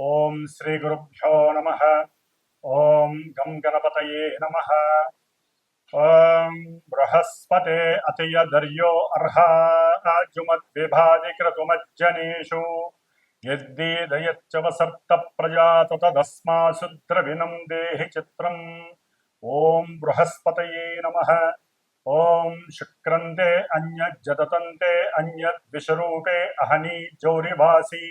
ఓం శ్రీ గురుభ్యో నమః. ఓం గం గణపతయే నమః. ఓం బృహస్పతే అతియదర్యో అర్హాజుమద్విభాది క్రతుమజ్జనేషు యద్దీదయచ్చ వసర్త ప్రజాత తదస్మాసు ద్రవిణం దేహి చిత్రం. ఓం బృహస్పతయే నమః. ఓం శుక్రంతే అన్యజ్జదతంతే అన్యద్విషరూపే అహనీ జౌరివాసి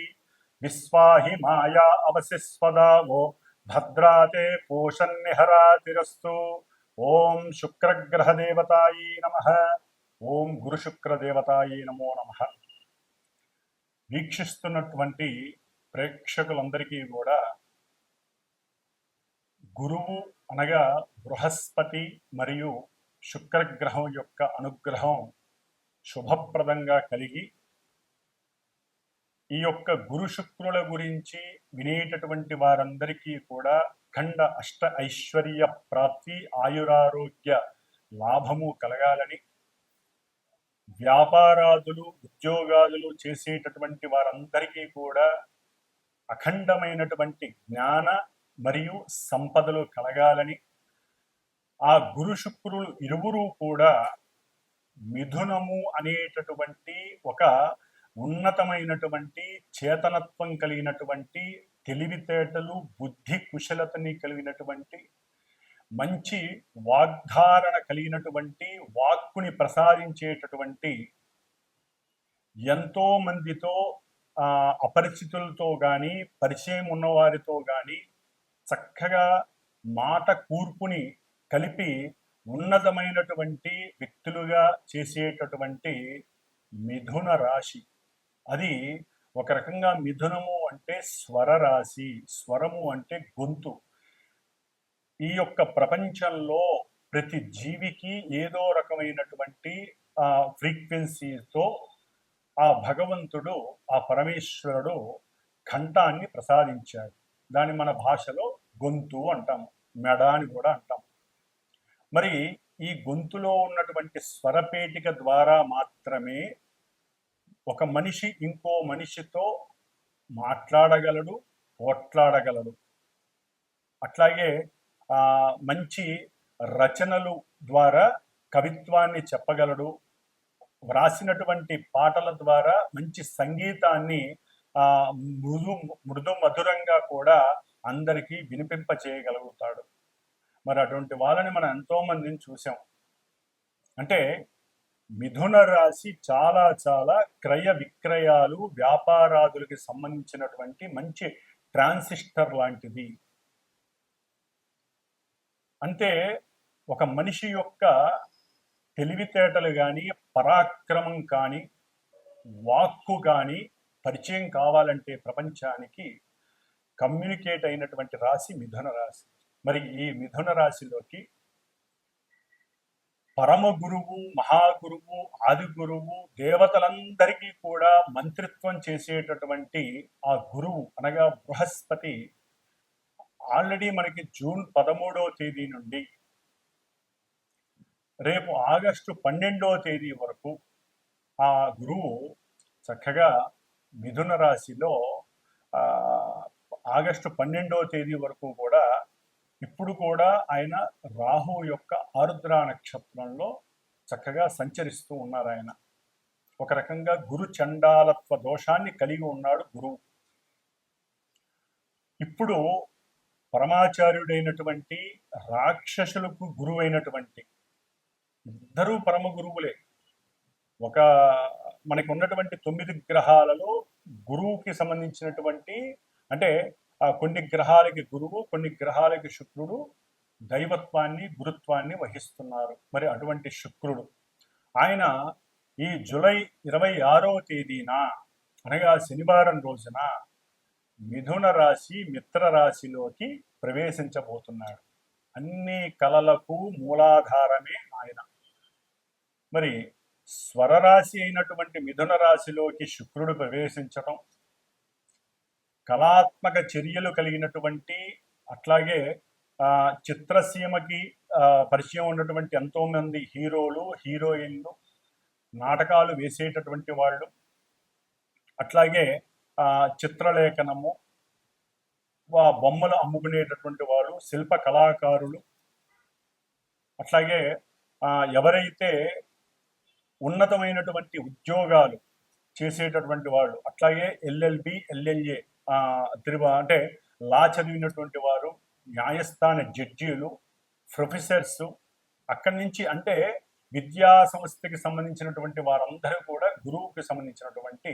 విశ్వాహి మాయా అవశిస్వదావో భద్రాతే పూషన్నిహరాతిరస్తు. ఓం శుక్రగ్రహదేవతాయే నమః. ఓం గురుశుక్రదేవతాయే నమో నమః. వీక్షిస్తున్నటువంటి ప్రేక్షకులందరికీ కూడా గురువు అనగా బృహస్పతి మరియు శుక్రగ్రహం యొక్క అనుగ్రహం శుభప్రదంగా కలిగి ఈ యొక్క గురు శుక్రుల గురించి వినేటటువంటి వారందరికీ కూడా ఖండ అష్ట ఐశ్వర్య ప్రాప్తి, ఆయురారోగ్య లాభము కలగాలని, వ్యాపారాదులు ఉద్యోగాదులు చేసేటటువంటి వారందరికీ కూడా అఖండమైనటువంటి జ్ఞాన మరియు సంపదలు కలగాలని, ఆ గురు శుక్రులు ఇరువురు కూడా మిథునము అనేటటువంటి ఒక ఉన్నతమైనటువంటి చేతనత్వం కలిగినటువంటి, తెలివితేటలు బుద్ధి కుశలతని కలిగినటువంటి, మంచి వాగ్ధారణ కలిగినటువంటి, వాక్కుని ప్రసాదించేటటువంటి, ఎంతో మందితో అపరిచితులతో కానీ పరిచయం ఉన్నవారితో కానీ చక్కగా మాట కూర్పుని కలిపి ఉన్నతమైనటువంటి వ్యక్తులుగా చేసేటటువంటి మిథున రాశి. అది ఒక రకంగా మిథునము అంటే స్వర రాశి, స్వరము అంటే గొంతు. ఈ యొక్క ప్రపంచంలో ప్రతి జీవికి ఏదో రకమైనటువంటి ఫ్రీక్వెన్సీతో ఆ భగవంతుడు, ఆ పరమేశ్వరుడు కంఠాన్ని ప్రసాదించాడు. దాన్ని మన భాషలో గొంతు అంటాము, మెడ అని కూడా అంటాం. మరి ఈ గొంతులో ఉన్నటువంటి స్వరపేటిక ద్వారా మాత్రమే ఒక మనిషి ఇంకో మనిషితో మాట్లాడగలడు, పోట్లాడగలడు. అట్లాగే మంచి రచనలు ద్వారా కవిత్వాన్ని చెప్పగలడు. వ్రాసినటువంటి పాటల ద్వారా మంచి సంగీతాన్ని మృదు మధురంగా కూడా అందరికీ వినిపింప చేయగలుగుతాడు. మరి అటువంటి వాళ్ళని మనం ఎంతో మందిని చూసాం. అంటే మిథున రాశి చాలా చాలా క్రయ విక్రయాలు, వ్యాపారాదులకి సంబంధించినటువంటి మంచి ట్రాన్సిస్టర్ లాంటిది. అంటే ఒక మనిషి యొక్క తెలివితేటలు కానీ, పరాక్రమం కానీ, వాక్కు కానీ పరిచయం కావాలంటే ప్రపంచానికి కమ్యూనికేట్ అయినటువంటి రాశి మిథున రాశి. మరి ఈ మిథున రాశిలోకి పరమ గురువు, మహాగురువు, ఆది గురువు, దేవతలందరికీ కూడా మంత్రిత్వం చేసేటటువంటి ఆ గురువు అనగా బృహస్పతి ఆల్రెడీ మనకి జూన్ 13వ తేదీ నుండి రేపు ఆగస్టు 12వ తేదీ వరకు ఆ గురువు చక్కగా మిథున రాశిలో ఆగస్టు 12వ తేదీ వరకు కూడా ఇప్పుడు కూడా ఆయన రాహు యొక్క ఆరుద్ర నక్షత్రంలో చక్కగా సంచరిస్తూ ఉన్నారు. ఆయన ఒక రకంగా గురు చండాలత్వ దోషాన్ని కలిగి ఉన్నాడు గురువు. ఇప్పుడు పరమాచార్యుడైనటువంటి రాక్షసులకు గురువైనటువంటి ఇద్దరూ పరమ గురువులే. ఒక మనకి ఉన్నటువంటి 9 గ్రహాలలో గురువుకి సంబంధించినటువంటి, అంటే కొన్ని గ్రహాలకి గురువు, కొన్ని గ్రహాలకి శుక్రుడు దైవత్వాన్ని, గురుత్వాన్ని వహిస్తున్నారు. మరి అటువంటి శుక్రుడు ఆయన ఈ జూలై 26వ తేదీన అనగా శనివారం రోజున మిథున రాశి మిత్ర రాశిలోకి ప్రవేశించబోతున్నాడు. అన్ని కళలకు మూలాధారమే ఆయన. మరి స్వరరాశి అయినటువంటి మిథున రాశిలోకి శుక్రుడు ప్రవేశించటం, కళాత్మక చర్యలు కలిగినటువంటి, అట్లాగే చిత్రసీమకి పరిచయం ఉన్నటువంటి ఎంతో మంది హీరోలు, హీరోయిన్లు, నాటకాలు వేసేటటువంటి వాళ్ళు, అట్లాగే చిత్రలేఖనము, బొమ్మలు అమ్ముకునేటటువంటి వాళ్ళు, శిల్ప కళాకారులు, అట్లాగే ఎవరైతే ఉన్నతమైనటువంటి ఉద్యోగాలు చేసేటటువంటి వాళ్ళు, అట్లాగే ఎల్ఎల్బి, ఎల్ఎల్ఏ అంటే లా చదివినటువంటి వారు, న్యాయస్థాన జడ్జీలు, ప్రొఫెసర్స్, అక్కడి నుంచి అంటే విద్యా సంస్థకి సంబంధించినటువంటి వారందరూ కూడా గురువుకి సంబంధించినటువంటి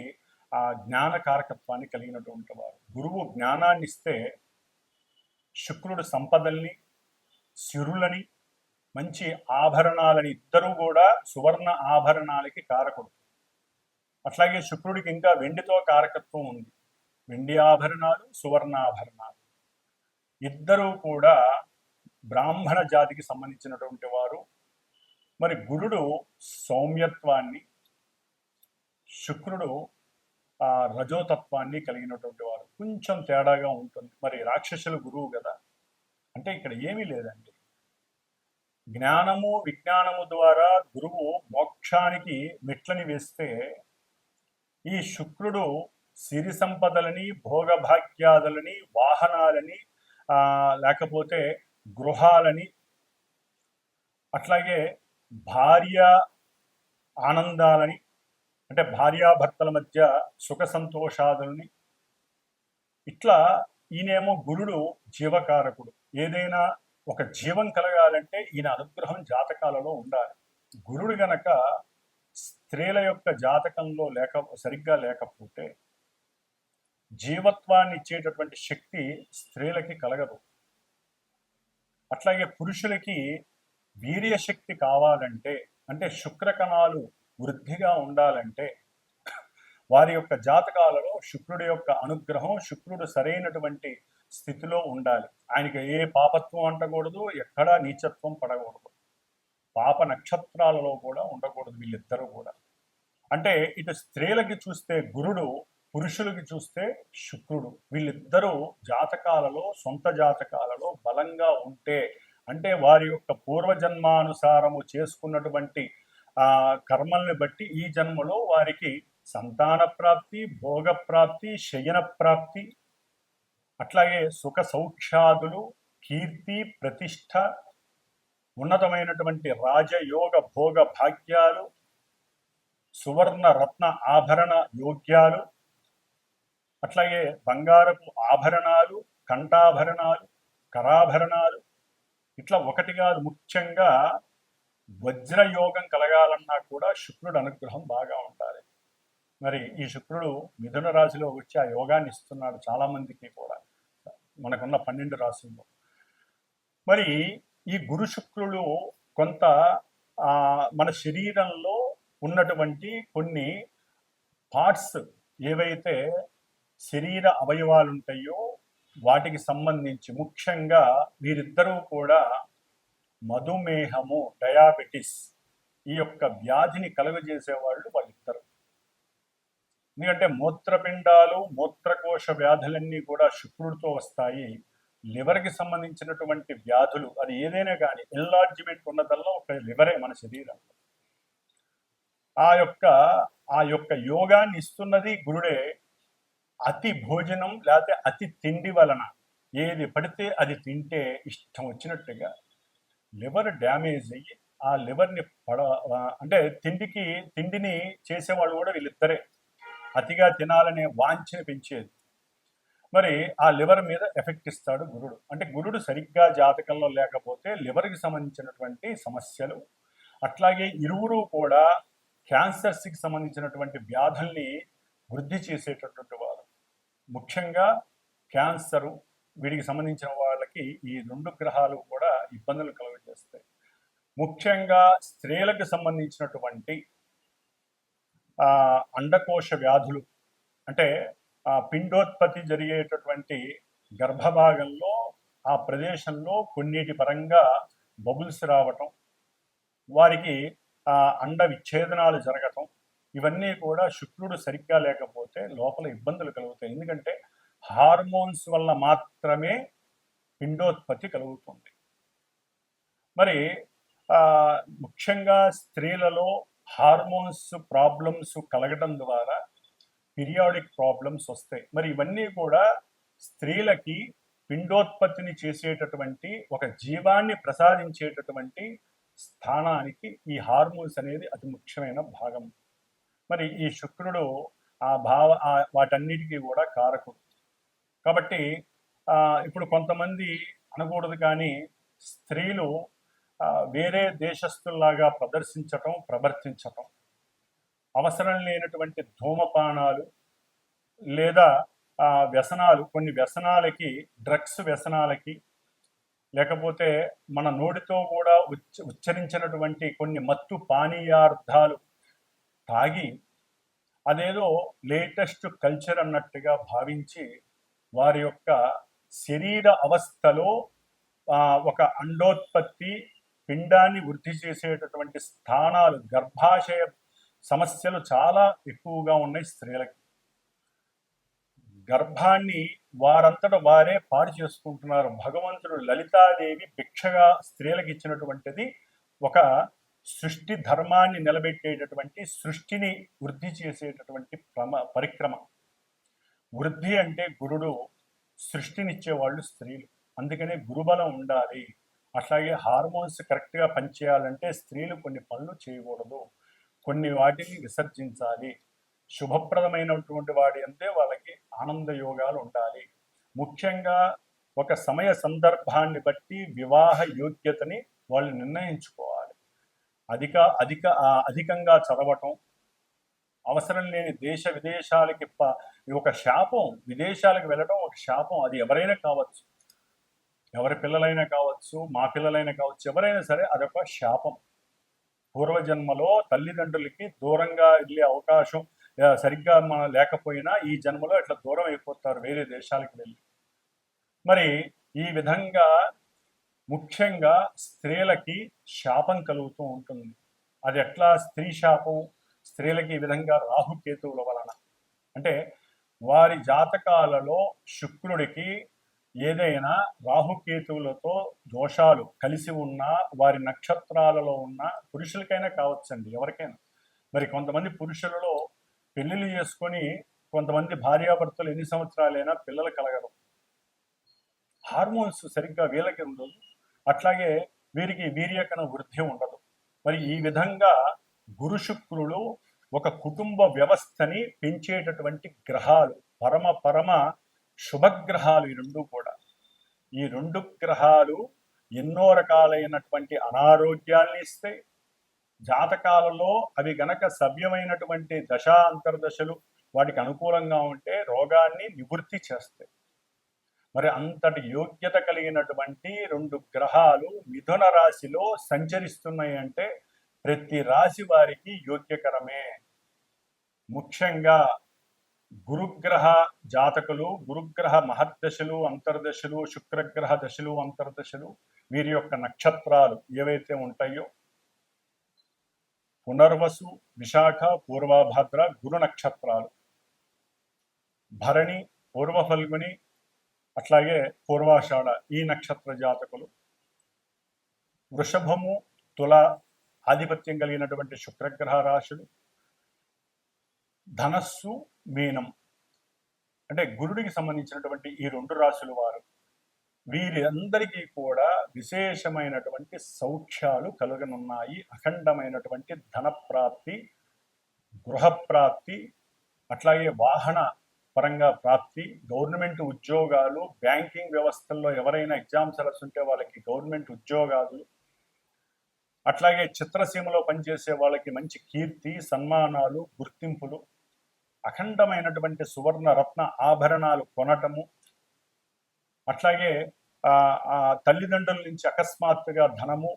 జ్ఞాన కారకత్వాన్ని కలిగినటువంటి వారు. గురువు జ్ఞానాన్ని ఇస్తే శుక్రుడు సంపదల్ని, సిరులని, మంచి ఆభరణాలని, ఇద్దరూ కూడా సువర్ణ ఆభరణాలకి కారకుడు. అట్లాగే శుక్రుడికి ఇంకా వెండితో కారకత్వం ఉంది. వెండి ఆభరణాలు, సువర్ణ ఆభరణాలు, ఇద్దరూ కూడా బ్రాహ్మణ జాతికి సంబంధించినటువంటి వారు. మరి గురుడు సౌమ్యత్వాన్ని, శుక్రుడు రజోతత్వాన్ని కలిగినటువంటి వారు. కొంచెం తేడాగా ఉంటుంది. మరి రాక్షసుల గురువు కదా, అంటే ఇక్కడ ఏమీ లేదండి. జ్ఞానము విజ్ఞానము ద్వారా గురువు మోక్షానికి మెట్లని వేస్తే, ఈ శుక్రుడు సిరి సంపదలని, భోగభాగ్యాదులని, వాహనాలని, లేకపోతే గృహాలని, అట్లాగే భార్య ఆనందాలని, అంటే భార్యాభర్తల మధ్య సుఖ సంతోషాదులని, ఇట్లా ఈయనేమో గురుడు జీవకారకుడు. ఏదైనా ఒక జీవం కలగాలంటే ఈయన అనుగ్రహం జాతకాలలో ఉండాలి. గురుడు గనక స్త్రీల యొక్క జాతకంలో సరిగ్గా లేకపోతే జీవత్వాన్ని ఇచ్చేటటువంటి శక్తి స్త్రీలకి కలగదు. అట్లాగే పురుషులకి వీర్యశక్తి కావాలంటే, అంటే శుక్రకణాలు వృద్ధిగా ఉండాలంటే వారి యొక్క జాతకాలలో శుక్రుడి యొక్క అనుగ్రహం, శుక్రుడు సరైనటువంటి స్థితిలో ఉండాలి. ఆయనకి ఏ పాపత్వం అంటకూడదు, ఎక్కడా నీచత్వం పడకూడదు, పాప నక్షత్రాలలో కూడా ఉండకూడదు వీళ్ళిద్దరూ కూడా. అంటే ఇటు స్త్రీలకి చూస్తే గురుడు, పురుషులకి చూస్తే శుక్రుడు. వీళ్ళిద్దరూ జాతకాలలో, సొంత జాతకాలలో బలంగా ఉంటే, అంటే వారి యొక్క పూర్వజన్మానుసారము చేసుకున్నటువంటి కర్మల్ని బట్టి ఈ జన్మలో వారికి సంతాన ప్రాప్తి, భోగప్రాప్తి, శయన ప్రాప్తి, అట్లాగే సుఖ సౌఖ్యాదులు, కీర్తి, ప్రతిష్ట, ఉన్నతమైనటువంటి రాజయోగ భోగ భాగ్యాలు, సువర్ణ రత్న ఆభరణ యోగ్యాలు, అట్లాగే బంగారపు ఆభరణాలు, కంఠాభరణాలు, కరాభరణాలు, ఇట్లా ఒకటి కాదు, ముఖ్యంగా వజ్రయోగం కలగాలన్నా కూడా శుక్రుడు అనుగ్రహం బాగా ఉండాలి. మరి ఈ శుక్రుడు మిథున రాశిలో వచ్చి ఆ యోగాన్ని ఇస్తున్నాడు చాలామందికి కూడా, మనకున్న 12 రాశుల్లో. మరి ఈ గురు శుక్రులు కొంత మన శరీరంలో ఉన్నటువంటి కొన్ని పార్ట్స్, ఏవైతే శరీర అవయవాలు ఉంటాయో వాటికి సంబంధించి, ముఖ్యంగా వీరిద్దరూ కూడా మధుమేహము, డయాబెటిస్, ఈ యొక్క వ్యాధిని కలుగజేసేవాళ్ళు వాళ్ళిద్దరు. ఎందుకంటే మూత్రపిండాలు, మూత్రకోశ వ్యాధులన్నీ కూడా శుక్రుడితో వస్తాయి. లివర్కి సంబంధించినటువంటి వ్యాధులు, అది ఏదైనా కానీ ఎన్లార్జ్మెంట్ ఉన్నదల్లా ఒక లివరే మన శరీరంలో. ఆ యొక్క యోగాన్ని ఇస్తున్నది గురుడే. అతి భోజనం లేకపోతే అతి తిండి వలన ఏది పడితే అది తింటే ఇష్టం వచ్చినట్టుగా లివర్ డ్యామేజ్ అయ్యి ఆ లివర్ని అంటే తిండిని చేసేవాళ్ళు కూడా వీళ్ళిద్దరే. అతిగా తినాలనే వాంఛని పెంచేది. మరి ఆ లివర్ మీద ఎఫెక్ట్ ఇస్తాడు గురుడు. అంటే గురుడు సరిగ్గా జాతకంలో లేకపోతే లివర్కి సంబంధించినటువంటి సమస్యలు, అట్లాగే ఇరువురు కూడా క్యాన్సర్స్కి సంబంధించినటువంటి వ్యాధుల్ని వృద్ధి చేసేటటువంటి వారు. ముఖ్యంగా క్యాన్సరు, వీడికి సంబంధించిన వాళ్ళకి ఈ 2 గ్రహాలు కూడా ఇబ్బందులు కలుగజేస్తాయి. ముఖ్యంగా స్త్రీలకు సంబంధించినటువంటి అండకోశ వ్యాధులు, అంటే పిండోత్పత్తి జరిగేటటువంటి గర్భభాగంలో ఆ ప్రదేశంలో కొన్నిటి పరంగా బబుల్స్ రావటం, వారికి అండ విచ్ఛేదనాలు జరగటం, ఇవన్నీ కూడా శుక్రుడు సరిగ్గా లేకపోతే లోపల ఇబ్బందులు కలుగుతాయి. ఎందుకంటే హార్మోన్స్ వల్ల మాత్రమే పిండోత్పత్తి కలుగుతుంది. మరి ముఖ్యంగా స్త్రీలలో హార్మోన్స్ ప్రాబ్లమ్స్ కలగడం ద్వారా పీరియాడిక్ ప్రాబ్లమ్స్ వస్తాయి. మరి ఇవన్నీ కూడా స్త్రీలకి పిండోత్పత్తిని చేసేటటువంటి ఒక జీవాన్ని ప్రసాదించేటటువంటి స్థానానికి ఈ హార్మోన్స్ అనేది అతి ముఖ్యమైన భాగం. మరి ఈ శుక్రుడు వాటన్నిటికీ కూడా కారకుడు. కాబట్టి ఇప్పుడు కొంతమంది అనకూడదు కానీ స్త్రీలు వేరే దేశస్తుల్లాగా ప్రవర్తించటం, అవసరం లేనటువంటి ధూమపానాలు లేదా వ్యసనాలు, కొన్ని వ్యసనాలకి, డ్రగ్స్ వ్యసనాలకి, లేకపోతే మన నోటితో కూడా ఉచ్చరించినటువంటి కొన్ని మత్తు పానీయార్థాలు తాగి అదేదో లేటెస్ట్ కల్చర్ అన్నట్టుగా భావించి వారి యొక్క శరీర అవస్థలో ఒక అండోత్పత్తి, పిండాన్ని వృద్ధి చేసేటటువంటి స్థానాలు, గర్భాశయ సమస్యలు చాలా ఎక్కువగా ఉన్నాయి స్త్రీలకి. గర్భాన్ని వారంతట వారే పాడు చేసుకుంటున్నారు. భగవంతుడు లలితాదేవి భిక్షగా స్త్రీలకు ఇచ్చినటువంటిది ఒక సృష్టి ధర్మాన్ని నిలబెట్టేటటువంటి, సృష్టిని వృద్ధి చేసేటటువంటి పరిక్రమ. వృద్ధి అంటే గురుడు, సృష్టినిచ్చేవాళ్ళు స్త్రీలు. అందుకనే గురుబలం ఉండాలి. అట్లాగే హార్మోన్స్ కరెక్ట్గా పనిచేయాలంటే స్త్రీలు కొన్ని పనులు చేయకూడదు, కొన్ని వాటిని విసర్జించాలి. శుభప్రదమైనటువంటి వాడి అంటే వాళ్ళకి ఆనంద యోగాలు ఉండాలి. ముఖ్యంగా ఒక సమయ సందర్భాన్ని బట్టి వివాహ యోగ్యతని వాళ్ళు నిర్ణయించుకోవాలి. అధికంగా చదవటం, అవసరం లేని దేశ విదేశాలకి ఒక శాపం. విదేశాలకు వెళ్ళడం ఒక శాపం. అది ఎవరైనా కావచ్చు, ఎవరి పిల్లలైనా కావచ్చు, మా పిల్లలైనా కావచ్చు, ఎవరైనా సరే అదొక శాపం. పూర్వజన్మలో తల్లిదండ్రులకి దూరంగా వెళ్ళే అవకాశం సరిగ్గా లేకపోయినా ఈ జన్మలో ఇట్లా దూరం అయిపోతారు వేరే దేశాలకు వెళ్ళి. మరి ఈ విధంగా ముఖ్యంగా స్త్రీలకి శాపం కలుగుతూ ఉంటుంది. అది ఎట్లా స్త్రీ శాపం? స్త్రీలకి ఈ విధంగా రాహుకేతువుల వలన. అంటే వారి జాతకాలలో శుక్రుడికి ఏదైనా రాహుకేతువులతో దోషాలు కలిసి ఉన్నా, వారి నక్షత్రాలలో ఉన్న, పురుషులకైనా కావచ్చండి, ఎవరికైనా. మరి కొంతమంది పురుషులలో పెళ్లిళ్ళు చేసుకొని కొంతమంది భార్యాభర్తలు ఎన్ని సంవత్సరాలైనా పిల్లలు కలగరు. హార్మోన్స్ సరిగ్గా వీళ్ళకి ఉండదు, అట్లాగే వీరికి వీర్యకణ వృద్ధి ఉండదు. మరి ఈ విధంగా గురు శుక్రులు ఒక కుటుంబ వ్యవస్థని పెంచేటటువంటి గ్రహాలు, పరమ శుభగ్రహాలు. ఈ రెండు కూడా, ఈ రెండు గ్రహాలు ఎన్నో రకాలైనటువంటి అనారోగ్యాల్ని ఇస్తాయి. జాతకాలలో అవి గనక సవ్యమైనటువంటి అంతర్దశలు వాటికి అనుకూలంగా ఉంటే రోగాన్ని నివృత్తి చేస్తాయి. మరి అంతటి యోగ్యత కలిగినటువంటి రెండు గ్రహాలు మిథున రాశిలో సంచరిస్తున్నాయి అంటే ప్రతి రాశి వారికి యోగ్యకరమే. ముఖ్యంగా గురుగ్రహ జాతకులు, గురుగ్రహ మహర్దశలు, అంతర్దశలు, శుక్రగ్రహ దశలు, అంతర్దశలు, వీరి యొక్క నక్షత్రాలు ఏవైతే ఉంటాయో పునర్వసు, విశాఖ, పూర్వభద్ర గురు నక్షత్రాలు, భరణి, పూర్వ ఫల్గుని, అట్లాగే పూర్వాషాఢ ఈ నక్షత్ర జాతకులు, వృషభము, తుల ఆధిపత్యం కలిగినటువంటి శుక్రగ్రహ రాశులు, ధనస్సు, మీనం అంటే గురుడికి సంబంధించినటువంటి ఈ రెండు రాశులు వారు, వీరందరికీ కూడా విశేషమైనటువంటి సౌఖ్యాలు కలుగనున్నాయి. అఖండమైనటువంటి ధనప్రాప్తి, గృహప్రాప్తి, అట్లాగే వాహన పరంగా ప్రాప్తి, గవర్నమెంట్ ఉద్యోగాలు, బ్యాంకింగ్ వ్యవస్థల్లో ఎవరైనా ఎగ్జామ్స్ రాస్తుంటే వాళ్ళకి గవర్నమెంట్ ఉద్యోగాలు, అట్లాగే చిత్రసీమలో పనిచేసే వాళ్ళకి మంచి కీర్తి, సన్మానాలు, గుర్తింపులు, అఖండమైనటువంటి సువర్ణ రత్న ఆభరణాలు కొనటము, అట్లాగే తల్లిదండ్రుల నుంచి అకస్మాత్తుగా ధనము,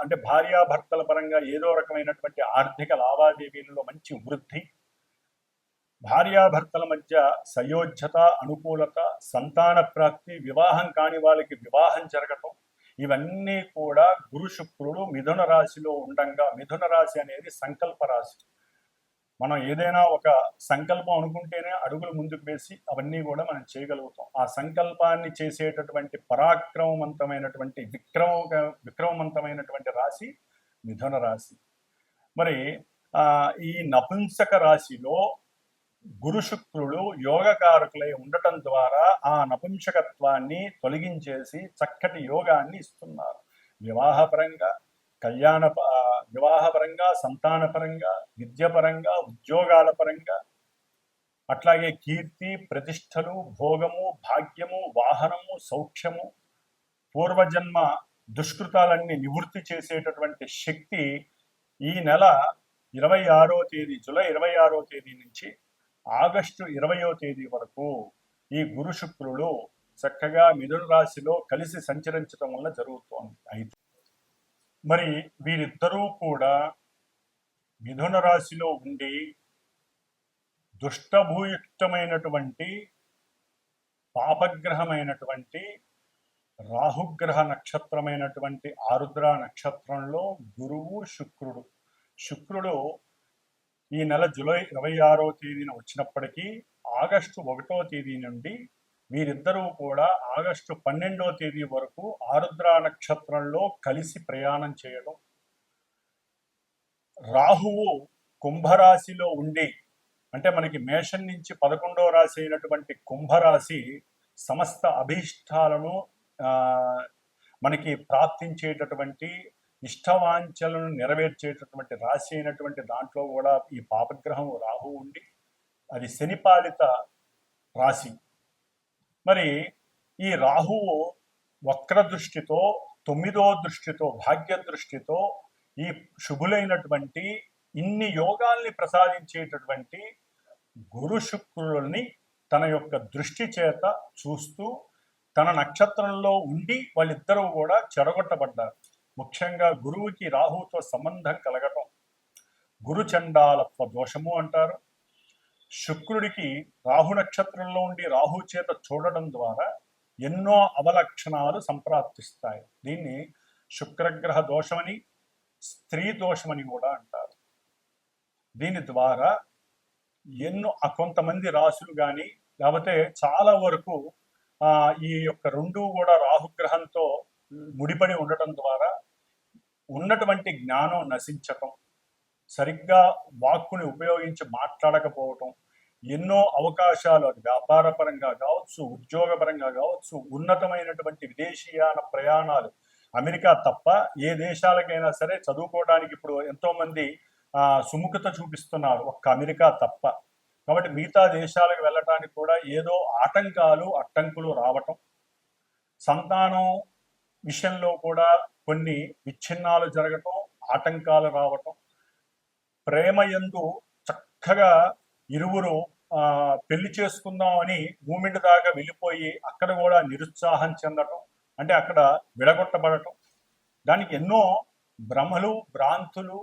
అంటే భార్యాభర్తల పరంగా ఏదో రకమైనటువంటి ఆర్థిక లావాదేవీలలో మంచి వృద్ధి, భార్యాభర్తల మధ్య సయోధ్యత, అనుకూలత, సంతాన ప్రాప్తి, వివాహం కాని వాళ్ళకి వివాహం జరగటం, ఇవన్నీ కూడా గురు శుక్రుడు మిథున రాశిలో ఉండంగా. మిథున రాశి అనేది సంకల్ప రాశి. మనం ఏదైనా ఒక సంకల్పం అనుకుంటేనే అడుగులు ముందుకు వేసి అవన్నీ కూడా మనం చేయగలుగుతాం. ఆ సంకల్పాన్ని చేసేటటువంటి పరాక్రమవంతమైనటువంటి విక్రమవంతమైనటువంటి రాశి మిథున రాశి. మరి ఈ నపుంసక రాశిలో గురు శుక్రులు యోగకారకులై ఉండటం ద్వారా ఆ నపుంసకత్వాన్ని తొలగించేసి చక్కటి యోగాన్ని ఇస్తున్నారు. వివాహపరంగా, కళ్యాణ వివాహపరంగా, సంతానపరంగా, విద్యపరంగా, ఉద్యోగాల పరంగా, అట్లాగే కీర్తి, ప్రతిష్టలు, భోగము, భాగ్యము, వాహనము, సౌఖ్యము, పూర్వజన్మ దుష్కృతాలన్నీ నివృత్తి చేసేటటువంటి శక్తి ఈ నెల 26వ తేదీ, జూలై 26వ తేదీ నుంచి ఆగస్టు 20వ తేదీ వరకు ఈ గురు శుక్రులు చక్కగా మిథున రాశిలో కలిసి సంచరించడం వల్ల జరుగుతోంది. అయితే మరి వీరిద్దరూ కూడా మిథున రాశిలో ఉండి దుష్టభూయుక్తమైనటువంటి పాపగ్రహమైనటువంటి రాహుగ్రహ నక్షత్రమైనటువంటి ఆరుద్ర నక్షత్రంలో గురువు శుక్రుడు ఈ నెల జూలై 26వ తేదీన వచ్చినప్పటికీ ఆగస్టు 1వ తేదీ నుండి వీరిద్దరూ కూడా ఆగస్టు 12వ తేదీ వరకు ఆరుద్ర నక్షత్రంలో కలిసి ప్రయాణం చేయడం, రాహువు కుంభరాశిలో ఉండి, అంటే మనకి మేషం నుంచి 11వ రాశి అయినటువంటి కుంభరాశి సమస్త అభీష్టాలను మనకి ప్రాప్తించేటటువంటి ఇష్టవాంఛలను నెరవేర్చేటటువంటి రాశి అయినటువంటి దాంట్లో కూడా ఈ పాపగ్రహం రాహు ఉండి అది శనిపాలిత రాశి. మరి ఈ రాహువు వక్ర దృష్టితో, 9వ దృష్టితో, భాగ్య దృష్టితో ఈ శుభులైనటువంటి ఇన్ని యోగాల్ని ప్రసాదించేటటువంటి గురు శుక్రుల్ని తన యొక్క దృష్టి చేత చూస్తూ తన నక్షత్రంలో ఉండి వాళ్ళిద్దరూ కూడా చెడగొట్టబడ్డారు. ముఖ్యంగా గురువుకి రాహుతో సంబంధం కలగటం గురు చండాలత్వ దోషము అంటారు. శుక్రుడికి రాహు నక్షత్రంలో ఉండి రాహు చేత చూడడం ద్వారా ఎన్నో అవలక్షణాలు సంప్రాప్తిస్తాయి. దీన్ని శుక్రగ్రహ దోషమని, స్త్రీ దోషమని కూడా అంటారు. దీని ద్వారా కొంతమంది రాశులు కానీ లేకపోతే చాలా వరకు ఈ యొక్క రెండు కూడా రాహుగ్రహంతో ముడిపడి ఉండటం ద్వారా ఉన్నటువంటి జ్ఞానం నశించటం, సరిగ్గా వాక్కుని ఉపయోగించి మాట్లాడకపోవటం, ఎన్నో అవకాశాలు అది వ్యాపారపరంగా కావచ్చు, ఉద్యోగపరంగా కావచ్చు, ఉన్నతమైనటువంటి విదేశీయాన ప్రయాణాలు, అమెరికా తప్ప ఏ దేశాలకైనా సరే చదువుకోవడానికి ఇప్పుడు ఎంతోమంది సుముఖత చూపిస్తున్నారు, ఒక్క అమెరికా తప్ప. కాబట్టి మిగతా దేశాలకు వెళ్ళటానికి కూడా ఏదో అడ్డంకులు రావటం, సంతానం విషయంలో కూడా కొన్ని విచ్ఛిన్నాలు జరగటం, ఆటంకాలు రావటం, ప్రేమయందు చక్కగా ఇరువురు పెళ్లి చేసుకుందాం అని మూమెంట్ దాకా వెళ్ళిపోయి అక్కడ కూడా నిరుత్సాహం చెందటం, అంటే అక్కడ విడగొట్టబడటం, దానికి ఎన్నో భ్రమలు, భ్రాంతులు,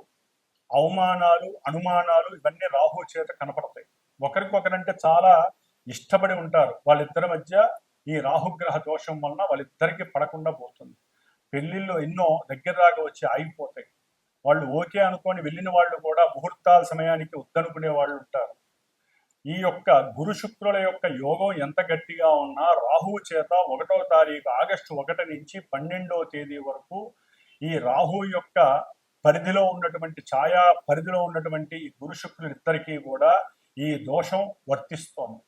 అవమానాలు, అనుమానాలు ఇవన్నీ రాహు చేత కనపడతాయి. ఒకరికొకరంటే చాలా ఇష్టపడి ఉంటారు, వాళ్ళిద్దరి మధ్య ఈ రాహుగ్రహ దోషం వలన వాళ్ళిద్దరికి పడకుండా పోతుంది. పెళ్లిళ్ళు ఎన్నో దగ్గర దాకా వచ్చి ఆగిపోతాయి. వాళ్ళు ఓకే అనుకొని వెళ్ళిన వాళ్ళు కూడా ముహూర్తాల సమయానికి వద్దనుకునే వాళ్ళు ఉంటారు. ఈ యొక్క గురు శుక్రుల యొక్క యోగం ఎంత గట్టిగా ఉన్నా రాహువు చేత 1వ తారీఖు ఆగస్టు 1 నుంచి 12వ తేదీ వరకు ఈ రాహు యొక్క పరిధిలో ఉన్నటువంటి ఛాయా పరిధిలో ఉన్నటువంటి ఈ గురు శుక్రులిద్దరికీ కూడా ఈ దోషం వర్తిస్తోంది.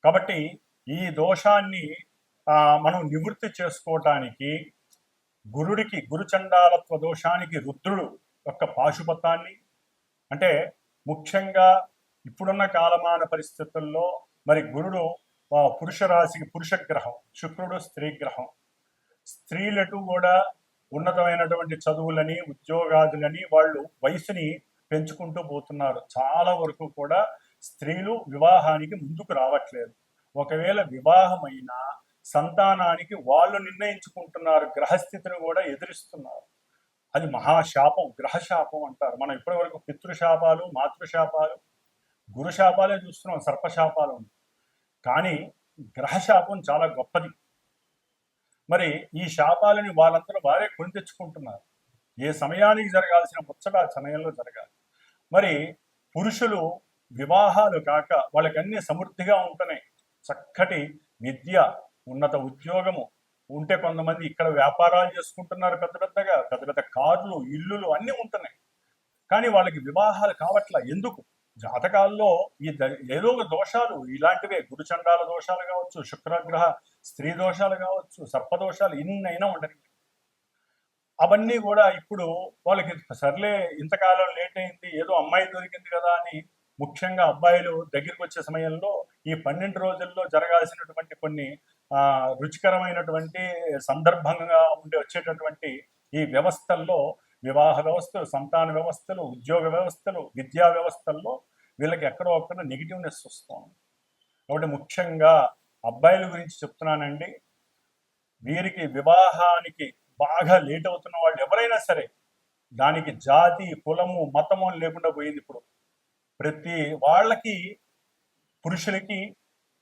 కాబట్టి ఈ దోషాన్ని మనం నివృత్తి చేసుకోవటానికి గురు చండాలత్వ దోషానికి రుద్రుడు యొక్క పాశుపతాన్ని, అంటే ముఖ్యంగా ఇప్పుడున్న కాలమాన పరిస్థితుల్లో మరి గురుడు పురుష రాశికి పురుషగ్రహం, శుక్రుడు స్త్రీ గ్రహం. స్త్రీలటు కూడా ఉన్నతమైనటువంటి చదువులని, ఉద్యోగాదులని వాళ్ళు వయసుని పెంచుకుంటూ పోతున్నారు. చాలా వరకు కూడా స్త్రీలు వివాహానికి ముందుకు రావట్లేదు. ఒకవేళ వివాహమైనా సంతానానికి వాళ్ళు నిర్ణయించుకుంటున్నారు, గ్రహస్థితిని కూడా ఎదురిస్తున్నారు. అది మహాశాపం, గ్రహశాపం అంటారు. మనం ఇప్పటి వరకు పితృశాపాలు, మాతృశాపాలు, గురుశాపాలే చూస్తున్నాం, సర్పశాపాలు ఉంది. కానీ గ్రహశాపం చాలా గొప్పది. మరి ఈ శాపాలని వాళ్ళందరూ వారే కొని తెచ్చుకుంటున్నారు. ఏ సమయానికి జరగాల్సిన ముచ్చట ఆ సమయంలో జరగాలి. మరి పురుషులు వివాహాలు కాక వాళ్ళకన్నీ సమృద్ధిగా ఉంటున్నాయి. చక్కటి విద్య, ఉన్నత ఉద్యోగము ఉంటే కొంతమంది ఇక్కడ వ్యాపారాలు చేసుకుంటున్నారు, పెద్ద పెద్ద కార్లు, ఇల్లులు అన్నీ ఉంటున్నాయి. కానీ వాళ్ళకి వివాహాలు కావట్లా. ఎందుకు? జాతకాల్లో ఏదో ఒక దోషాలు ఇలాంటివే, గురుచండాల దోషాలు కావచ్చు, శుక్రగ్రహ స్త్రీ దోషాలు కావచ్చు, సర్పదోషాలు ఇన్నైనా ఉండని, అవన్నీ కూడా ఇప్పుడు వాళ్ళకి సర్లే ఇంతకాలం లేట్ అయింది, ఏదో అమ్మాయి దొరికింది కదా అని, ముఖ్యంగా అబ్బాయిలు దగ్గరికి వచ్చే సమయంలో ఈ 12 రోజుల్లో జరగాల్సినటువంటి కొన్ని రుచికరమైనటువంటి సందర్భంగా వచ్చేటటువంటి ఈ వ్యవస్థల్లో, వివాహ వ్యవస్థలు, సంతాన వ్యవస్థలు, ఉద్యోగ వ్యవస్థలు, విద్యా వ్యవస్థల్లో వీళ్ళకి ఎక్కడో అక్కడ నెగిటివ్నెస్ వస్తుంది. కాబట్టి ముఖ్యంగా అబ్బాయిల గురించి చెప్తున్నానండి, వీరికి వివాహానికి బాగా లేట్ అవుతున్న వాళ్ళు ఎవరైనా సరే, దానికి జాతి, కులము, మతము లేకుండా పోయింది. ఇప్పుడు ప్రతి వాళ్ళకి, పురుషులకి,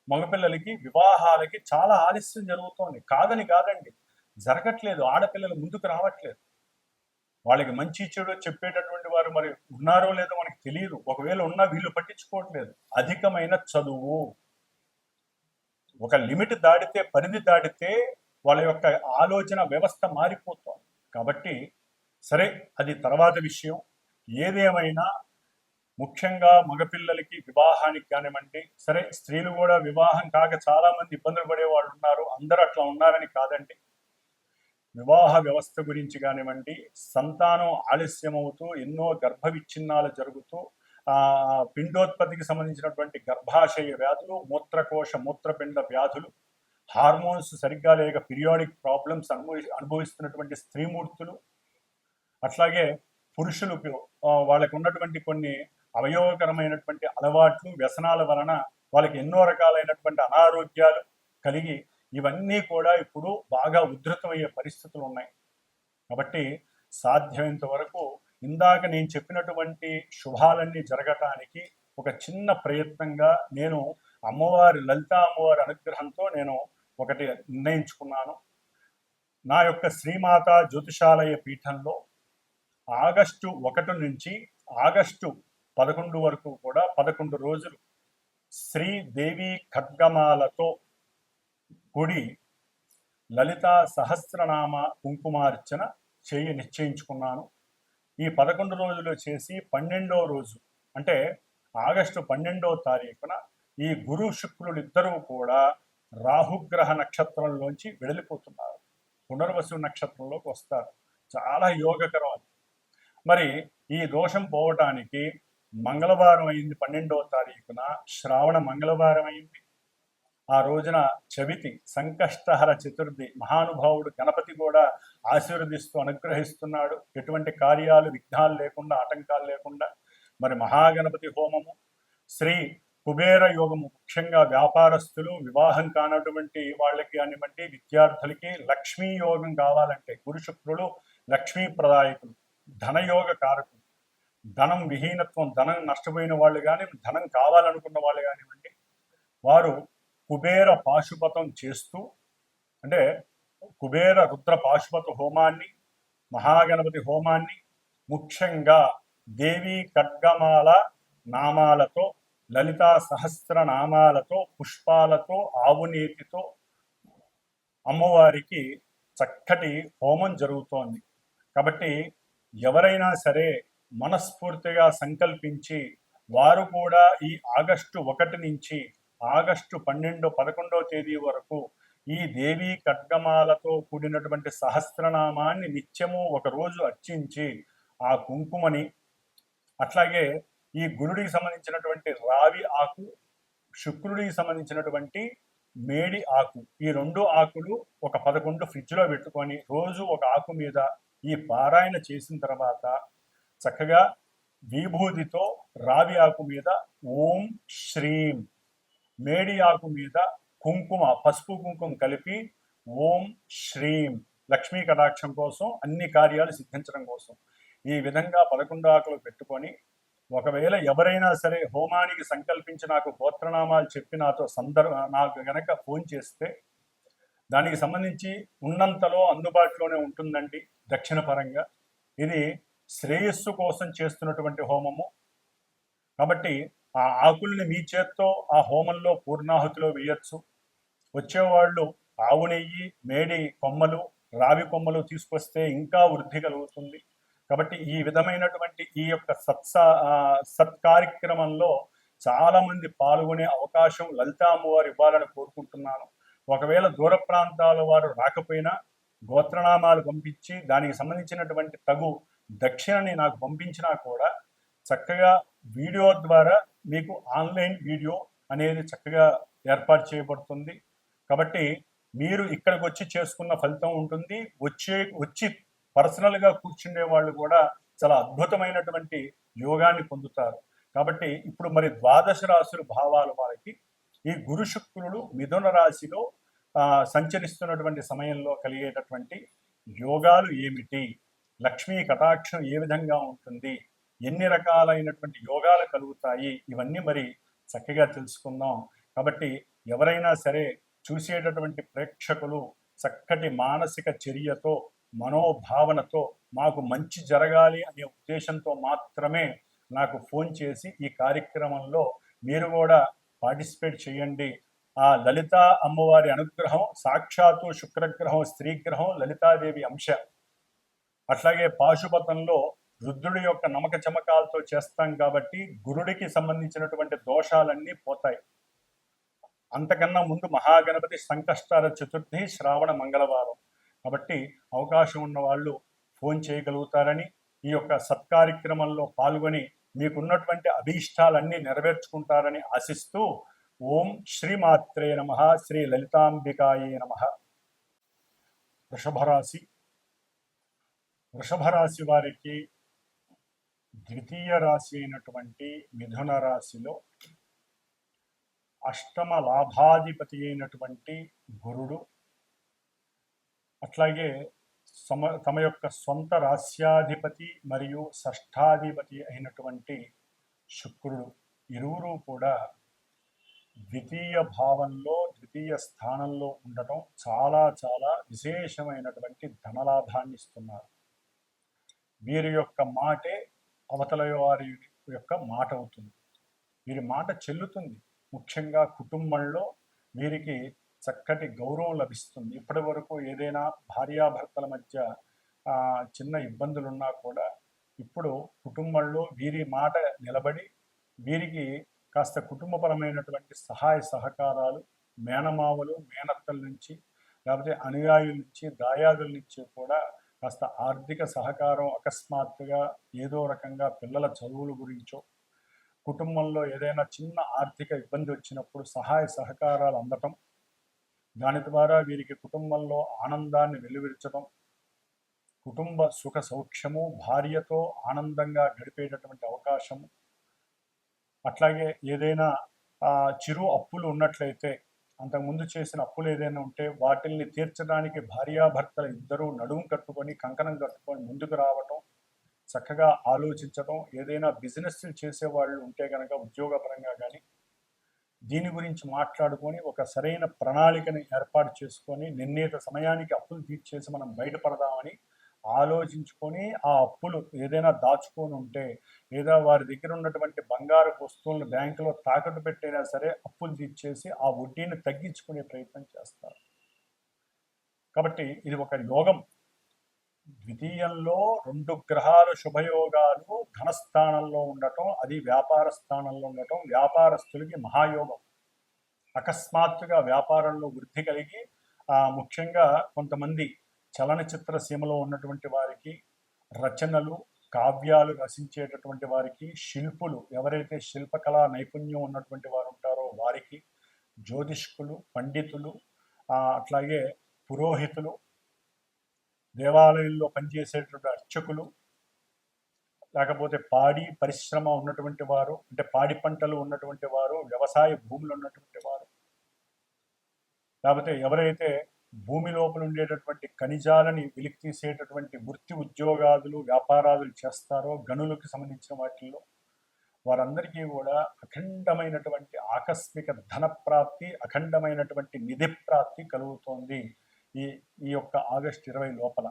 మగపిల్లలకి వివాహాలకి చాలా ఆలస్యం జరుగుతోంది. కాదండి, జరగట్లేదు. ఆడపిల్లలు ముందుకు రావట్లేదు. వాళ్ళకి మంచి చెడు చెప్పేటటువంటి వారు మరి ఉన్నారో లేదో మనకి తెలియదు. ఒకవేళ ఉన్నా వీళ్ళు పట్టించుకోవట్లేదు. అధికమైన చదువు, ఒక లిమిట్ దాటితే, పరిధి దాటితే వాళ్ళ యొక్క ఆలోచన వ్యవస్థ మారిపోతుంది. కాబట్టి సరే, అది తర్వాత విషయం. ఏదేమైనా ముఖ్యంగా మగపిల్లలకి వివాహానికి కానివ్వండి, సరే స్త్రీలు కూడా వివాహం కాక చాలా మంది ఇబ్బందులు పడే వాళ్ళు ఉన్నారు. అందరూ అట్లా ఉన్నారని కాదండి. వివాహ వ్యవస్థ గురించి కానివ్వండి, సంతానం ఆలస్యం అవుతూ ఎన్నో గర్భ విచ్ఛిన్నాలు జరుగుతూ పిండోత్పత్తికి సంబంధించినటువంటి గర్భాశయ వ్యాధులు, మూత్రకోశ మూత్రపిండ వ్యాధులు, హార్మోన్స్ సరిగ్గా లేక పీరియాడిక్ ప్రాబ్లమ్స్ అనుభవిస్తున్నటువంటి స్త్రీమూర్తులు, అట్లాగే పురుషులకు వాళ్ళకు ఉన్నటువంటి కొన్ని అవయోగకరమైనటువంటి అలవాట్లు, వ్యసనాల వలన వాళ్ళకి ఎన్నో రకాలైనటువంటి అనారోగ్యాలు కలిగి, ఇవన్నీ కూడా ఇప్పుడు బాగా ఉధృతమయ్యే పరిస్థితులు ఉన్నాయి. కాబట్టి సాధ్యమైనంత వరకు ఇందాక నేను చెప్పినటువంటి శుభాలన్నీ జరగటానికి ఒక చిన్న ప్రయత్నంగా నేను లలితా అమ్మవారి అనుగ్రహంతో నేను ఒకటి నిర్ణయించుకున్నాను. నా యొక్క శ్రీమాత జ్యోతిషాలయ పీఠంలో ఆగస్టు 1 నుంచి ఆగస్టు 11 వరకు కూడా 11 రోజులు శ్రీదేవి ఖడ్గమాలతో కూడి లలితా సహస్రనామ కుంకుమార్చన నిశ్చయించుకున్నాను. ఈ 11 రోజులు చేసి 12వ రోజు అంటే ఆగస్టు 12వ తారీఖున ఈ గురు శుక్రులు ఇద్దరూ కూడా రాహుగ్రహ నక్షత్రంలోంచి వెడలిపోతున్నారు, పునర్వసు నక్షత్రంలోకి వస్తారు. చాలా యోగకరం అది. మరి ఈ దోషం పోవటానికి మంగళవారం అయింది, 12వ తారీఖున శ్రావణ మంగళవారం అయింది. ఆ రోజున చవితి, సంకష్టహర చతుర్థి, మహానుభావుడు గణపతి కూడా ఆశీర్వదిస్తూ అనుగ్రహిస్తున్నాడు. ఎటువంటి కార్యాలు విఘ్నాలు లేకుండా, ఆటంకాలు లేకుండా. మరి మహాగణపతి హోమము, శ్రీ కుబేర యోగము, ముఖ్యంగా వ్యాపారస్తులు, వివాహం కానటువంటి వాళ్ళకి కానివ్వండి, విద్యార్థులకి లక్ష్మీ యోగం కావాలంటే, గురు శుక్రులు లక్ష్మీ ప్రదాయకులు, ధనయోగ కారకులు. ధనం విహీనత్వం, ధనం నష్టపోయిన వాళ్ళు కానీ, ధనం కావాలనుకున్న వాళ్ళు కానివ్వండి, వారు కుబేర పాశుపతం చేస్తూ, అంటే కుబేర రుద్ర పాశుపత హోమాన్ని, మహాగణపతి హోమాన్ని, ముఖ్యంగా దేవి ఖడ్గమాల నామాలతో, లలితా సహస్ర నామాలతో, పుష్పాలతో, ఆవునేతితో అమ్మవారికి చక్కటి హోమం జరుగుతోంది. కాబట్టి ఎవరైనా సరే మనస్ఫూర్తిగా సంకల్పించి వారు కూడా ఈ ఆగస్టు 1 నుంచి ఆగస్టు 11వ తేదీ వరకు ఈ దేవీ ఖడ్గమాలతో కూడినటువంటి సహస్రనామాన్ని నిత్యము ఒకరోజు అర్చించి ఆ కుంకుమని, అట్లాగే ఈ గురుడికి సంబంధించినటువంటి రావి ఆకు, శుక్రుడికి సంబంధించినటువంటి మేడి ఆకు, ఈ 2 ఆకులు ఒక 11 ఫ్రిడ్జ్లో పెట్టుకొని రోజు ఒక ఆకు మీద ఈ పారాయణ చేసిన తర్వాత చక్కగా విభూతితో రావి ఆకు మీద ఓం శ్రీం, మేడి ఆకు మీద కుంకుమ, పసుపు కుంకుమ కలిపి ఓం శ్రీం, లక్ష్మీ కటాక్షం కోసం, అన్ని కార్యాలు సిద్ధించడం కోసం ఈ విధంగా 11 ఆకులు పెట్టుకొని, ఒకవేళ ఎవరైనా సరే హోమానికి సంకల్పించి నాకు గోత్రనామాలు చెప్పి నాకు గనక ఫోన్ చేస్తే దానికి సంబంధించి ఉన్నంతలో అందుబాటులోనే ఉంటుందండి. దక్షిణ పరంగా ఇది శ్రేయస్సు కోసం చేస్తున్నటువంటి హోమము. కాబట్టి ఆ ఆకుల్ని మీ చేత్తో ఆ హోమంలో పూర్ణాహుతిలో వేయచ్చు. వచ్చేవాళ్ళు ఆవు నెయ్యి, మేడి కొమ్మలు, రావి కొమ్మలు తీసుకొస్తే ఇంకా వృద్ధి కలుగుతుంది. కాబట్టి ఈ విధమైనటువంటి ఈ యొక్క సత్కార్యక్రమంలో చాలా మంది పాల్గొనే అవకాశం లలితా అమ్మవారు ఇవ్వాలని కోరుకుంటున్నాను. ఒకవేళ దూర ప్రాంతాల వారు రాకపోయినా గోత్రనామాలు పంపించి దానికి సంబంధించినటువంటి తగు దక్షిణని నాకు పంపించినా కూడా చక్కగా వీడియో ద్వారా మీకు ఆన్లైన్ వీడియో అనేది చక్కగా ఏర్పాటు చేయబడుతుంది. కాబట్టి మీరు ఇక్కడికి వచ్చి చేసుకున్న ఫలితం ఉంటుంది. వచ్చి పర్సనల్గా కూర్చుండే వాళ్ళు కూడా చాలా అద్భుతమైనటువంటి యోగాన్ని పొందుతారు. కాబట్టి ఇప్పుడు మరి ద్వాదశ రాశుల భావాలు వారికి ఈ గురు శుక్రుడు మిథున రాశిలో సంచరిస్తున్నటువంటి సమయంలో కలిగేటటువంటి యోగాలు ఏమిటి, లక్ష్మీ కటాక్షం ఏ విధంగా ఉంటుంది, ఎన్ని రకాలైనటువంటి యోగాలు కలుగుతాయి, ఇవన్నీ మరి చక్కగా తెలుసుకుందాం. కాబట్టి ఎవరైనా సరే చూసేటటువంటి ప్రేక్షకులు చక్కటి మానసిక చర్యతో మనోభావనతో మాకు మంచి జరగాలి అనే ఉద్దేశంతో మాత్రమే నాకు ఫోన్ చేసి ఈ కార్యక్రమంలో మీరు కూడా పార్టిసిపేట్ చేయండి. ఆ లలితా అమ్మవారి అనుగ్రహం సాక్షాత్తు శుక్రగ్రహం స్త్రీగ్రహం లలితాదేవి అంశ. అట్లాగే పాశుపతంలో రుద్రుడి యొక్క నమక చమకాలతో చేస్తాం కాబట్టి గురుడికి సంబంధించినటువంటి దోషాలన్నీ పోతాయి. అంతకన్నా ముందు మహాగణపతి సంకష్టార చతుర్థి శ్రావణ మంగళవారం. కాబట్టి అవకాశం ఉన్న వాళ్ళు ఫోన్ చేయగలుగుతారని, ఈ యొక్క సత్కార్యక్రమంలో పాల్గొని మీకున్నటువంటి అభీష్టాలన్నీ నెరవేర్చుకుంటారని ఆశిస్తూ ఓం శ్రీమాత్రే నమః, శ్రీ లలితాంబికాయే నమః. వృషభ రాశి వారికి ద్వితీయ రాశి అయినటువంటి మిథున రాశిలో అష్టమ లాభాధిపతి అయినటువంటి గురుడు, అట్లాగే తమ యొక్క సొంత రాశ్యాధిపతి మరియు షష్ఠాధిపతి అయినటువంటి శుక్రుడు ఇరువురు కూడా ద్వితీయ భావంలో ద్వితీయ స్థానంలో ఉండటం చాలా చాలా విశేషమైనటువంటి ధనలాభాన్ని ఇస్తున్నారు. వీరి యొక్క మాటే అవతల వారి యొక్క మాట అవుతుంది, వీరి మాట చెల్లుతుంది. ముఖ్యంగా కుటుంబంలో వీరికి చక్కటి గౌరవం లభిస్తుంది. ఇప్పటి వరకు ఏదైనా భార్యాభర్తల మధ్య చిన్న ఇబ్బందులున్నా కూడా ఇప్పుడు కుటుంబంలో వీరి మాట నిలబడి వీరికి కాస్త కుటుంబపరమైనటువంటి సహాయ సహకారాలు మేనమావలు మేనత్తల నుంచి లేకపోతే అనుయాయుల నుంచి దాయాదుల నుంచి కూడా కాస్త ఆర్థిక సహకారం అకస్మాత్తుగా ఏదో రకంగా పిల్లల చదువుల గురించో కుటుంబంలో ఏదైనా చిన్న ఆర్థిక ఇబ్బంది వచ్చినప్పుడు సహాయ సహకారాలు అందటం, దాని ద్వారా వీరికి కుటుంబంలో ఆనందాన్ని వెలువరించడం, కుటుంబ సుఖ సౌఖ్యము, భార్యతో ఆనందంగా గడిపేటటువంటి అవకాశము, అట్లాగే ఏదైనా చిరు అప్పులు ఉన్నట్లయితే అంతకుముందు చేసిన అప్పులు ఏదైనా ఉంటే వాటిల్ని తీర్చడానికి భార్యాభర్తలు ఇద్దరూ నడుము కట్టుకొని కంకణం కట్టుకొని ముందుకు రావటం, చక్కగా ఆలోచించడం, ఏదైనా బిజినెస్లు చేసేవాళ్ళు ఉంటే కనుక ఉద్యోగపరంగా కానీ దీని గురించి మాట్లాడుకొని ఒక సరైన ప్రణాళికని ఏర్పాటు చేసుకొని నిర్ణీత సమయానికి అప్పులు తీర్చేసి మనం బయటపడదామని ఆలోచించుకొని ఆ అప్పులు ఏదైనా దాచుకొని ఉంటే లేదా వారి దగ్గర ఉన్నటువంటి బంగారు వస్తువులను బ్యాంకులో తాకట్టు పెట్టైనా సరే అప్పులు తీర్చేసి ఆ వడ్డీని తగ్గించుకునే ప్రయత్నం చేస్తారు. కాబట్టి ఇది ఒక యోగం. ద్వితీయంలో 2 గ్రహాలు శుభయోగాలు ధనస్థానంలో ఉండటం, అది వ్యాపార స్థానంలో ఉండటం వ్యాపారస్తులకి మహాయోగం. అకస్మాత్తుగా వ్యాపారంలో వృద్ధి కలిగి ముఖ్యంగా కొంతమంది చలనచిత్ర సీమలో ఉన్నటువంటి వారికి, రచనలు కావ్యాలు రచించేటటువంటి వారికి, శిల్పులు ఎవరైతే శిల్పకళా నైపుణ్యం ఉన్నటువంటి వారు ఉంటారో వారికి, జ్యోతిష్కులు, పండితులు, అట్లాగే పురోహితులు, దేవాలయంలో పనిచేసేటువంటి అర్చకులు, లేకపోతే పాడి పరిశ్రమ ఉన్నటువంటి వారు, అంటే పాడి పంటలు ఉన్నటువంటి వారు, వ్యవసాయ భూములు ఉన్నటువంటి వారు, లేకపోతే ఎవరైతే భూమి లోపల ఉండేటటువంటి ఖనిజాలని వెలికి తీసేటటువంటి వృత్తి ఉద్యోగాదులు వ్యాపారాలు చేస్తారో గనులకు సంబంధించిన వాటిల్లో వారందరికీ కూడా అఖండమైనటువంటి ఆకస్మిక ధన ప్రాప్తి, అఖండమైనటువంటి నిధి ప్రాప్తి కలుగుతోంది ఈ యొక్క ఆగస్టు 20 లోపల.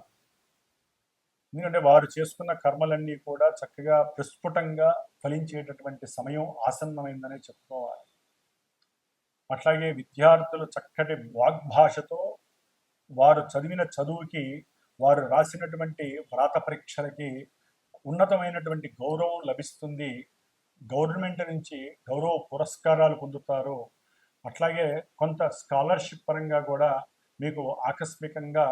ఎందుకంటే వారు చేసుకున్న కర్మలన్నీ కూడా చక్కగా ప్రస్ఫుటంగా ఫలించేటటువంటి సమయం ఆసన్నమైందనే చెప్పుకోవాలి. అట్లాగే విద్యార్థులు చక్కటి వాగ్భాషతో వారు చదివిన చదువుకి, వారు రాసినటువంటి వ్రాత పరీక్షలకి ఉన్నతమైనటువంటి గౌరవం లభిస్తుంది, గవర్నమెంట్ నుంచి గౌరవ పురస్కారాలు పొందుతారు. అట్లాగే కొంత స్కాలర్షిప్ పరంగా కూడా మీకు ఆకస్మికంగా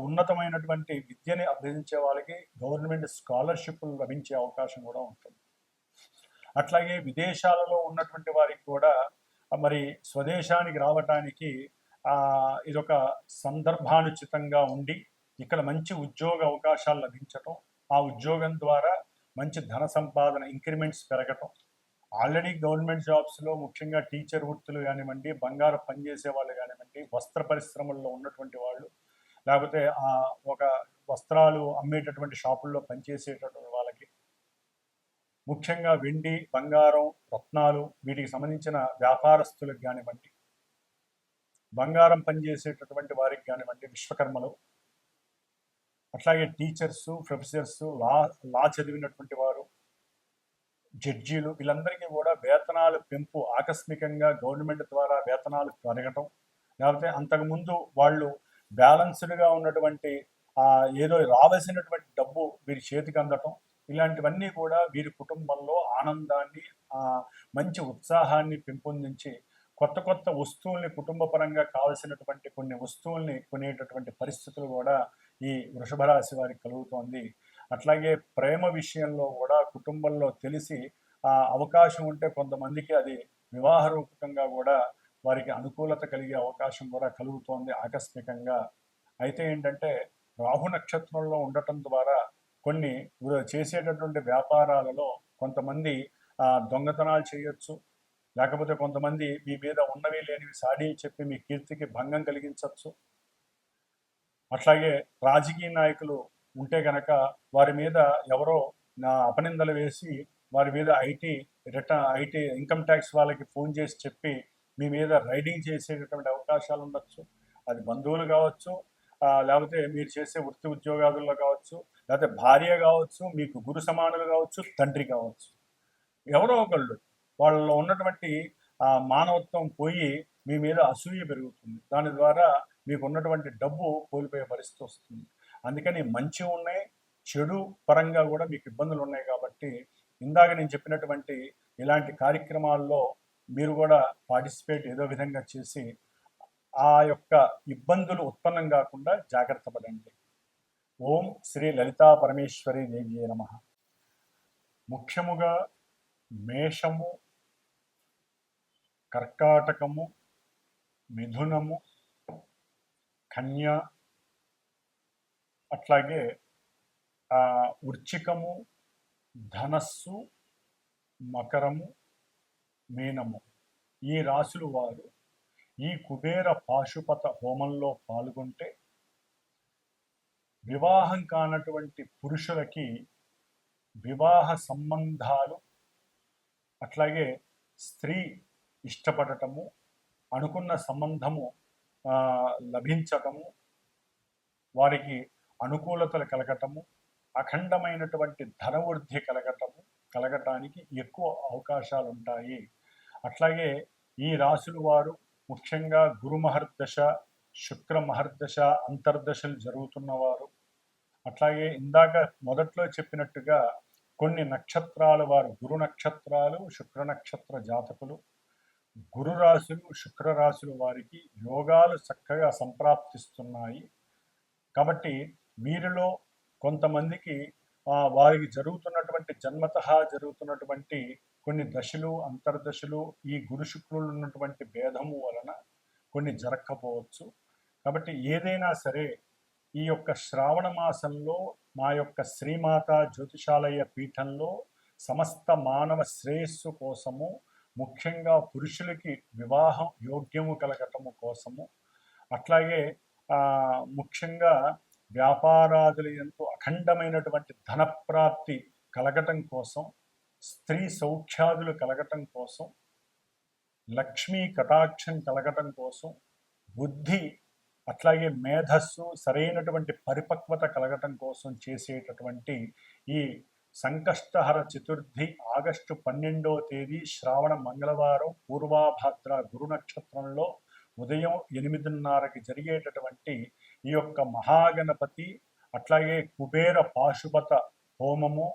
ఉన్నతమైనటువంటి విద్యని అభ్యసించే వాళ్ళకి గవర్నమెంట్ స్కాలర్షిప్లు లభించే అవకాశం కూడా ఉంటుంది. అట్లాగే విదేశాలలో ఉన్నటువంటి వారికి కూడా మరి స్వదేశానికి రావటానికి ఇదొక సందర్భానుచితంగా ఉండి ఇక్కడ మంచి ఉద్యోగ అవకాశాలు లభించటం, ఆ ఉద్యోగం ద్వారా మంచి ధన సంపాదన, ఇంక్రిమెంట్స్ పెరగటం. ఆల్రెడీ గవర్నమెంట్ జాబ్స్లో ముఖ్యంగా టీచర్ వృత్తులు కానివ్వండి, బంగారం పనిచేసే వాళ్ళు కానివ్వండి, వస్త్ర పరిశ్రమల్లో ఉన్నటువంటి వాళ్ళు, లేకపోతే ఒక వస్త్రాలు అమ్మేటటువంటి షాపుల్లో పనిచేసేటటువంటి వాళ్ళకి, ముఖ్యంగా వెండి, బంగారం, రత్నాలు వీటికి సంబంధించిన వ్యాపారస్తులకు కానివ్వండి, బంగారం పనిచేసేటటువంటి వారికి కానివ్వండి, విశ్వకర్మలు, అట్లాగే టీచర్సు, ప్రొఫెసర్సు, లా చదివినటువంటి వారు, జడ్జీలు, వీళ్ళందరికీ కూడా వేతనాలు పెంపు ఆకస్మికంగా గవర్నమెంట్ ద్వారా వేతనాలు పెరగటం, లేకపోతే అంతకుముందు వాళ్ళు బ్యాలెన్స్డ్గా ఉన్నటువంటి ఏదో రావాల్సినటువంటి డబ్బు వీరి చేతికి అందటం, ఇలాంటివన్నీ కూడా వీరి కుటుంబంలో ఆనందాన్ని, మంచి ఉత్సాహాన్ని పెంపొందించి కొత్త కొత్త వస్తువుల్ని, కుటుంబ పరంగా కావలసినటువంటి కొన్ని వస్తువుల్ని కొనేటటువంటి పరిస్థితులు కూడా ఈ వృషభ రాశి వారికి కలుగుతోంది. అట్లాగే ప్రేమ విషయంలో కూడా కుటుంబంలో తెలిసి అవకాశం ఉంటే కొంతమందికి అది వివాహ రూపకంగా కూడా వారికి అనుకూలత కలిగే అవకాశం కూడా కలుగుతోంది ఆకస్మికంగా. అయితే ఏంటంటే రాహు నక్షత్రంలో ఉండటం ద్వారా కొన్ని చేసేటటువంటి వ్యాపారాలలో కొంతమంది దొంగతనాలు చేయొచ్చు, లేకపోతే కొంతమంది మీ మీద ఉన్నవి లేనివి సాడీలు చెప్పి మీ కీర్తికి భంగం కలిగించవచ్చు. అట్లాగే రాజకీయ నాయకులు ఉంటే కనుక వారి మీద ఎవరో అపనిందలు వేసి వారి మీద ఐటీ ఇన్కమ్ ట్యాక్స్ వాళ్ళకి ఫోన్ చేసి చెప్పి మీ మీద రైడింగ్ చేసేటటువంటి అవకాశాలు ఉండొచ్చు. అది బంధువులు కావచ్చు, లేకపోతే మీరు చేసే వృత్తి ఉద్యోగాదుల్లో కావచ్చు, లేకపోతే భార్య కావచ్చు, మీకు గురు సమానులు కావచ్చు, తండ్రి కావచ్చు, ఎవరో ఒకళ్ళు వాళ్ళలో ఉన్నటువంటి మానవత్వం పోయి మీ మీద అసూయ పెరుగుతుంది. దాని ద్వారా మీకు ఉన్నటువంటి డబ్బు కోల్పోయే పరిస్థితి వస్తుంది. అందుకని మంచి ఉన్నాయి, చెడు పరంగా కూడా మీకు ఇబ్బందులు ఉన్నాయి. కాబట్టి ఇందాక నేను చెప్పినటువంటి ఇలాంటి కార్యక్రమాల్లో మీరు కూడా పార్టిసిపేట్ ఏదో విధంగా చేసి ఆ యొక్క ఇబ్బందులు ఉత్పన్నం కాకుండా జాగ్రత్త పడండి. ఓం శ్రీ లలితా పరమేశ్వరి దేవ్యే నమః. ముఖ్యముగా మేషము, కర్కాటకము, మిథునము, కన్య, అట్లాగే వృశ్చికము, ధనస్సు, మకరము, మీనము, ఈ రాశులు వారు ఈ కుబేర పాశుపత హోమంలో పాల్గొంటే వివాహం కానటువంటి పురుషులకి వివాహ సంబంధాలు, అట్లాగే స్త్రీ ఇష్టపడటము, అనుకున్న సంబంధము లభించటము, వారికి అనుకూలతలు కలగటము, అఖండమైనటువంటి ధనవృద్ధి కలగటానికి ఎక్కువ అవకాశాలు ఉంటాయి. అట్లాగే ఈ రాశుల వారు ముఖ్యంగా గురు మహర్దశ, శుక్ర మహర్దశ అంతర్దశలు జరుగుతున్నవారు, అట్లాగే ఇందాక మొదట్లో చెప్పినట్టుగా కొన్ని నక్షత్రాల వారు, గురు నక్షత్రాలు, శుక్ర నక్షత్ర జాతకులు, గురు రాశులు, శుక్ర రాశుల వారికి యోగాలు చక్కగా సంప్రాప్తిస్తున్నాయి. కాబట్టి వీరిలో కొంతమందికి వారికి జరుగుతున్నటువంటి జన్మతః జరుగుతున్నటువంటి కొన్ని దశలు, అంతర్దశలు, ఈ గురు శుక్రులు ఉన్నటువంటి భేదము వలన కొన్ని జరగకపోవచ్చు. కాబట్టి ఏదైనా సరే ఈ యొక్క శ్రావణ మాసంలో మా యొక్క శ్రీమాత జ్యోతిషాలయ పీఠంలో సమస్త మానవ శ్రేయస్సు కోసము, ముఖ్యంగా పురుషులకి వివాహం యోగ్యము కలగటము కోసము, అట్లాగే ముఖ్యంగా వ్యాపారాదులు ఎంతో అఖండమైనటువంటి ధనప్రాప్తి కలగటం కోసం, స్త్రీ సౌఖ్యాదులు కలగటం కోసం, లక్ష్మీ కటాక్షం కలగటం కోసం, బుద్ధి అట్లాగే మేధస్సు సరైనటువంటి పరిపక్వత కలగటం కోసం చేసేటటువంటి ఈ సంకష్టహర చతుర్థి ఆగస్టు 12వ తేదీ శ్రావణ మంగళవారం పూర్వాభాద్ర గురు నక్షత్రంలో ఉదయం 8:30కి జరిగేటటువంటి ఈ యొక్క మహాగణపతి అట్లాగే కుబేర పాశుపత హోమము,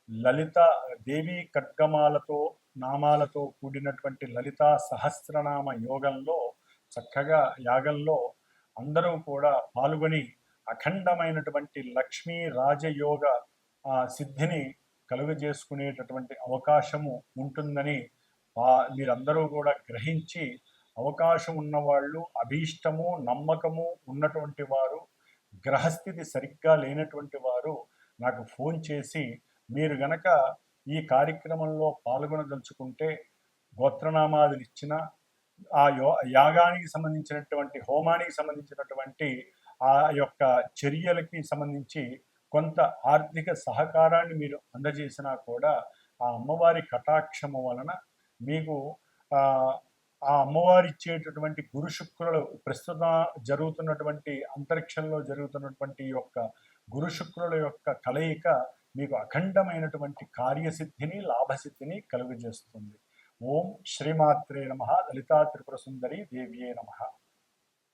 లలిత దేవీ ఖడ్గమాలతో నామాలతో కూడినటువంటి లలితా సహస్రనామ యోగంలో చక్కగా యాగంలో అందరూ కూడా పాల్గొని అఖండమైనటువంటి లక్ష్మీ రాజయోగ సిద్ధిని కలుగజేసుకునేటటువంటి అవకాశము ఉంటుందని మీరందరూ కూడా గ్రహించి, అవకాశం ఉన్నవాళ్ళు, అభీష్టము నమ్మకము ఉన్నటువంటి వారు, గ్రహస్థితి సరిగ్గా లేనటువంటి వారు నాకు ఫోన్ చేసి మీరు గనక ఈ కార్యక్రమంలో పాల్గొనదలుచుకుంటే గోత్రనామాదులు ఇచ్చిన ఆ యాగానికి సంబంధించినటువంటి హోమానికి సంబంధించినటువంటి ఆ యొక్క చర్యలకి సంబంధించి కొంత ఆర్థిక సహకారాన్ని మీరు అందజేసినా కూడా ఆ అమ్మవారి కటాక్షము వలన మీకు ఆ అమ్మవారి ఇచ్చేటటువంటి గురు శుక్రులు ప్రస్తుతం జరుగుతున్నటువంటి అంతరిక్షంలో జరుగుతున్నటువంటి యొక్క గురు శుక్రుల యొక్క కలయిక మీకు అఖండమైనటువంటి కార్యసిద్ధిని లాభసిద్ధిని కలుగజేస్తుంది. ఓం శ్రీమాత్రే నమః. లలితా త్రిపుర సుందరి దేవ్యే నమః.